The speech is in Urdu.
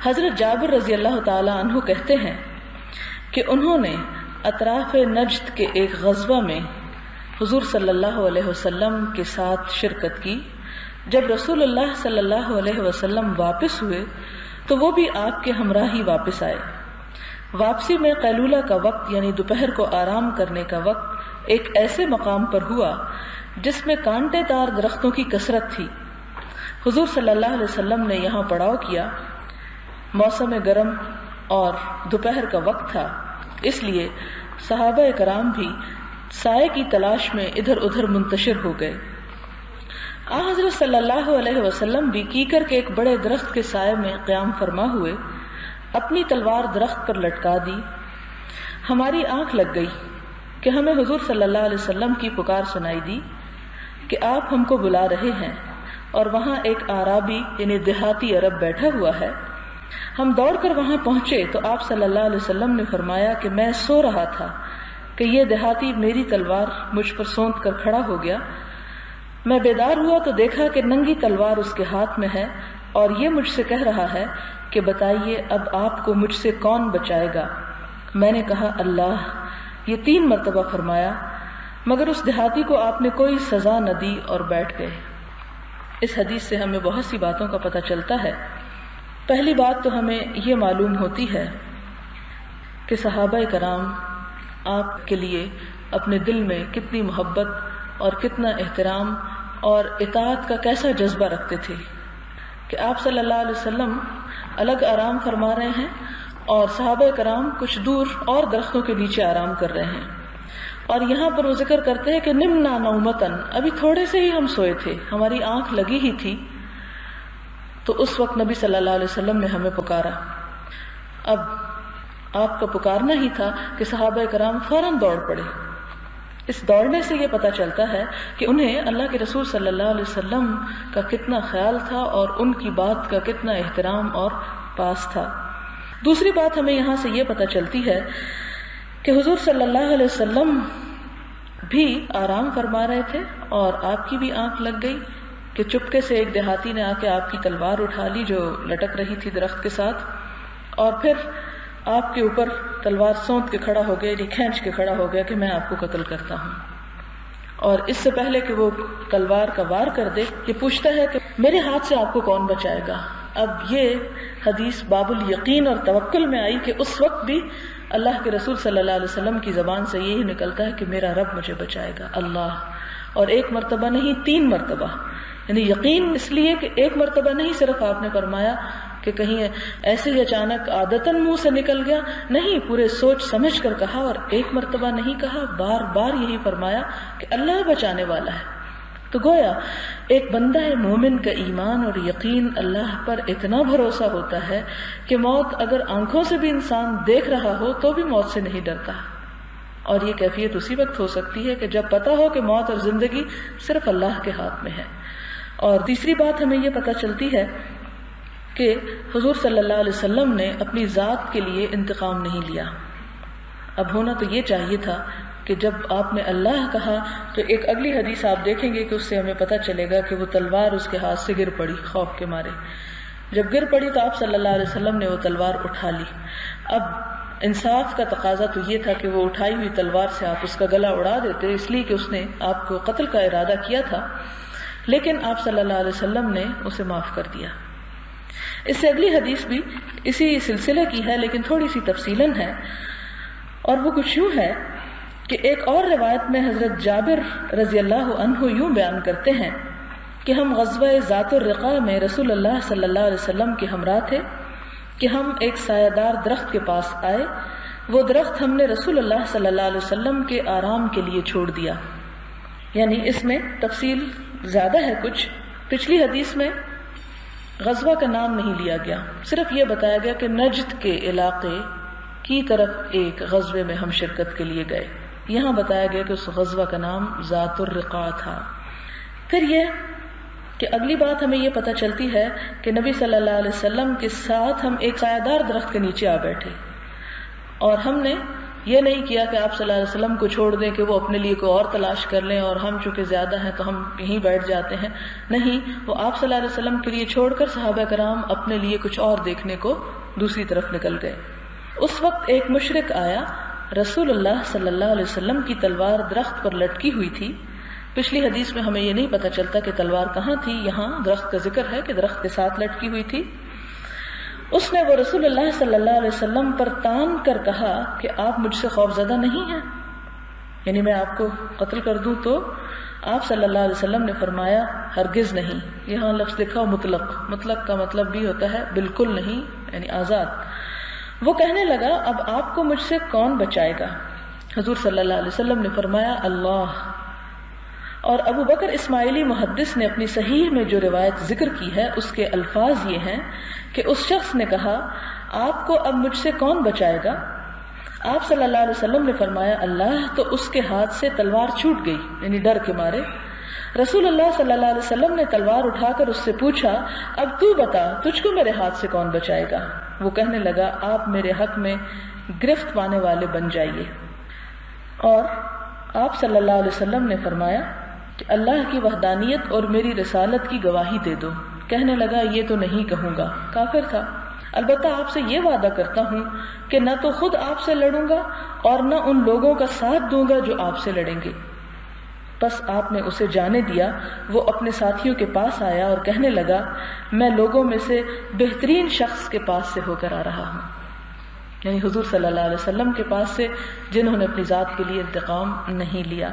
حضرت جابر رضی اللہ تعالی عنہ کہتے ہیں کہ انہوں نے اطراف نجد کے ایک غزوہ میں حضور صلی اللہ علیہ وسلم کے ساتھ شرکت کی. جب رسول اللہ صلی اللہ علیہ وسلم واپس ہوئے تو وہ بھی آپ کے ہمراہ ہی واپس آئے. واپسی میں قیلولہ کا وقت یعنی دوپہر کو آرام کرنے کا وقت ایک ایسے مقام پر ہوا جس میں کانٹے دار درختوں کی کثرت تھی. حضور صلی اللہ علیہ وسلم نے یہاں پڑاؤ کیا. موسم گرم اور دوپہر کا وقت تھا، اس لیے صحابہ کرام بھی سائے کی تلاش میں ادھر ادھر منتشر ہو گئے. حضرت صلی اللہ علیہ وسلم بھی کیکر کے ایک بڑے درخت کے سائے میں قیام فرما ہوئے، اپنی تلوار درخت پر لٹکا دی. ہماری آنکھ لگ گئی کہ ہمیں حضور صلی اللہ علیہ وسلم کی پکار سنائی دی کہ آپ ہم کو بلا رہے ہیں، اور وہاں ایک اعرابی یعنی دیہاتی عرب بیٹھا ہوا ہے. ہم دوڑ کر وہاں پہنچے تو آپ صلی اللہ علیہ وسلم نے فرمایا کہ میں سو رہا تھا کہ یہ دیہاتی میری تلوار مجھ پر سونت کر کھڑا ہو گیا. میں بیدار ہوا تو دیکھا کہ ننگی تلوار اس کے ہاتھ میں ہے اور یہ مجھ سے کہہ رہا ہے کہ بتائیے اب آپ کو مجھ سے کون بچائے گا. میں نے کہا اللہ. یہ 3 مرتبہ فرمایا مگر اس دیہاتی کو آپ نے کوئی سزا نہ دی اور بیٹھ گئے. اس حدیث سے ہمیں بہت سی باتوں کا پتہ چلتا ہے. پہلی بات تو ہمیں یہ معلوم ہوتی ہے کہ صحابہ کرام آپ کے لیے اپنے دل میں کتنی محبت اور کتنا احترام اور اطاعت کا کیسا جذبہ رکھتے تھے کہ آپ صلی اللہ علیہ وسلم الگ آرام فرما رہے ہیں اور صحابہ کرام کچھ دور اور درختوں کے نیچے آرام کر رہے ہیں. اور یہاں پر وہ ذکر کرتے ہیں کہ نمنا نومتن، ابھی تھوڑے سے ہی ہم سوئے تھے، ہماری آنکھ لگی ہی تھی. تو اس وقت نبی صلی اللہ علیہ وسلم نے ہمیں پکارا. اب آپ کا پکارنا ہی تھا کہ صحابہ کرام فوراً دوڑ پڑے. اس دوڑنے سے یہ پتہ چلتا ہے کہ انہیں اللہ کے رسول صلی اللہ علیہ وسلم کا کتنا خیال تھا اور ان کی بات کا کتنا احترام اور پاس تھا. دوسری بات ہمیں یہاں سے یہ پتہ چلتی ہے کہ حضور صلی اللہ علیہ وسلم بھی آرام فرما رہے تھے اور آپ کی بھی آنکھ لگ گئی کہ چپکے سے ایک دیہاتی نے آ کے آپ کی تلوار اٹھا لی جو لٹک رہی تھی درخت کے ساتھ، اور پھر آپ کے اوپر تلوار سونت کے کھڑا ہو گیا، یعنی کھینچ کے کھڑا ہو گیا کہ میں آپ کو قتل کرتا ہوں. اور اس سے پہلے کہ وہ تلوار کا وار کر دے یہ پوچھتا ہے کہ میرے ہاتھ سے آپ کو کون بچائے گا. اب یہ حدیث باب الیقین اور توکل میں آئی کہ اس وقت بھی اللہ کے رسول صلی اللہ علیہ وسلم کی زبان سے یہی نکلتا ہے کہ میرا رب مجھے بچائے گا اللہ. اور 1 مرتبہ نہیں 3 مرتبہ، یعنی یقین اس لیے کہ 1 مرتبہ نہیں صرف آپ نے فرمایا کہ کہیں ایسے ہی اچانک عادتاً منہ سے نکل گیا، نہیں، پورے سوچ سمجھ کر کہا. اور 1 مرتبہ نہیں کہا، بار بار یہی فرمایا کہ اللہ بچانے والا ہے. تو گویا ایک بندہ مومن کا ایمان اور یقین اللہ پر اتنا بھروسہ ہوتا ہے کہ موت اگر آنکھوں سے بھی انسان دیکھ رہا ہو تو بھی موت سے نہیں ڈرتا. اور یہ کیفیت اسی وقت ہو سکتی ہے کہ جب پتہ ہو کہ موت اور زندگی صرف اللہ کے ہاتھ میں ہے. اور تیسری بات ہمیں یہ پتہ چلتی ہے کہ حضور صلی اللہ علیہ وسلم نے اپنی ذات کے لیے انتقام نہیں لیا. اب ہونا تو یہ چاہیے تھا کہ جب آپ نے اللہ کہا تو ایک اگلی حدیث آپ دیکھیں گے کہ اس سے ہمیں پتہ چلے گا کہ وہ تلوار اس کے ہاتھ سے گر پڑی خوف کے مارے. جب گر پڑی تو آپ صلی اللہ علیہ وسلم نے وہ تلوار اٹھا لی. اب انصاف کا تقاضا تو یہ تھا کہ وہ اٹھائی ہوئی تلوار سے آپ اس کا گلا اڑا دیتے، اس لیے کہ اس نے آپ کو قتل کا ارادہ کیا تھا، لیکن آپ صلی اللہ علیہ وسلم نے اسے معاف کر دیا. اس سے اگلی حدیث بھی اسی سلسلے کی ہے لیکن تھوڑی سی تفصیلاً ہے، اور وہ کچھ یوں ہے کہ ایک اور روایت میں حضرت جابر رضی اللہ عنہ یوں بیان کرتے ہیں کہ ہم غزوہ ذات الرقاع میں رسول اللہ صلی اللہ علیہ وسلم کے ہمراہ تھے کہ ہم ایک سایہ دار درخت کے پاس آئے. وہ درخت ہم نے رسول اللہ صلی اللہ علیہ وسلم کے آرام کے لیے چھوڑ دیا. یعنی اس میں تفصیل زیادہ ہے کچھ. پچھلی حدیث میں غزوہ کا نام نہیں لیا گیا، صرف یہ بتایا گیا کہ نجد کے علاقے کی طرف ایک غزوے میں ہم شرکت کے لیے گئے. یہاں بتایا گیا کہ اس غزوہ کا نام ذات الرقاع تھا. پھر یہ کہ اگلی بات ہمیں یہ پتہ چلتی ہے کہ نبی صلی اللہ علیہ وسلم کے ساتھ ہم ایک سایہ دار درخت کے نیچے آ بیٹھے اور ہم نے یہ نہیں کیا کہ آپ صلی اللہ علیہ وسلم کو چھوڑ دیں کہ وہ اپنے لیے کوئی اور تلاش کر لیں اور ہم چونکہ زیادہ ہیں تو ہم یہیں بیٹھ جاتے ہیں. نہیں، وہ آپ صلی اللہ علیہ وسلم کے لیے چھوڑ کر صحابہ کرام اپنے لیے کچھ اور دیکھنے کو دوسری طرف نکل گئے. اس وقت ایک مشرک آیا. رسول اللہ صلی اللہ علیہ وسلم کی تلوار درخت پر لٹکی ہوئی تھی. پچھلی حدیث میں ہمیں یہ نہیں پتا چلتا کہ تلوار کہاں تھی، یہاں درخت کا ذکر ہے کہ درخت کے ساتھ لٹکی ہوئی تھی. اس نے وہ رسول اللہ صلی اللہ علیہ وسلم پر تان کر کہا کہ آپ مجھ سے خوفزدہ نہیں ہیں، یعنی میں آپ کو قتل کر دوں؟ تو آپ صلی اللہ علیہ وسلم نے فرمایا ہرگز نہیں. یہاں لفظ لکھا مطلق. مطلق کا مطلب بھی ہوتا ہے بالکل نہیں، یعنی آزاد. وہ کہنے لگا اب آپ کو مجھ سے کون بچائے گا؟ حضور صلی اللہ علیہ وسلم نے فرمایا اللہ. اور ابو بکر اسماعیلی محدث نے اپنی صحیح میں جو روایت ذکر کی ہے اس کے الفاظ یہ ہیں کہ اس شخص نے کہا آپ کو اب مجھ سے کون بچائے گا؟ آپ صلی اللہ علیہ وسلم نے فرمایا اللہ. تو اس کے ہاتھ سے تلوار چھوٹ گئی، یعنی ڈر کے مارے. رسول اللہ صلی اللہ علیہ وسلم نے تلوار اٹھا کر اس سے پوچھا اب تو بتا تجھ کو میرے ہاتھ سے کون بچائے گا؟ وہ کہنے لگا آپ میرے حق میں گرفت پانے والے بن جائیے. اور آپ صلی اللہ علیہ وسلم نے فرمایا کہ اللہ کی وحدانیت اور میری رسالت کی گواہی دے دو. کہنے لگا یہ تو نہیں کہوں گا. کافر تھا. البتہ آپ سے یہ وعدہ کرتا ہوں کہ نہ تو خود آپ سے لڑوں گا اور نہ ان لوگوں کا ساتھ دوں گا جو آپ سے لڑیں گے. بس آپ نے اسے جانے دیا. وہ اپنے ساتھیوں کے پاس آیا اور کہنے لگا میں لوگوں میں سے بہترین شخص کے پاس سے ہو کر آ رہا ہوں، یعنی حضور صلی اللہ علیہ وسلم کے پاس سے جنہوں نے اپنی ذات کے لیے انتقام نہیں لیا.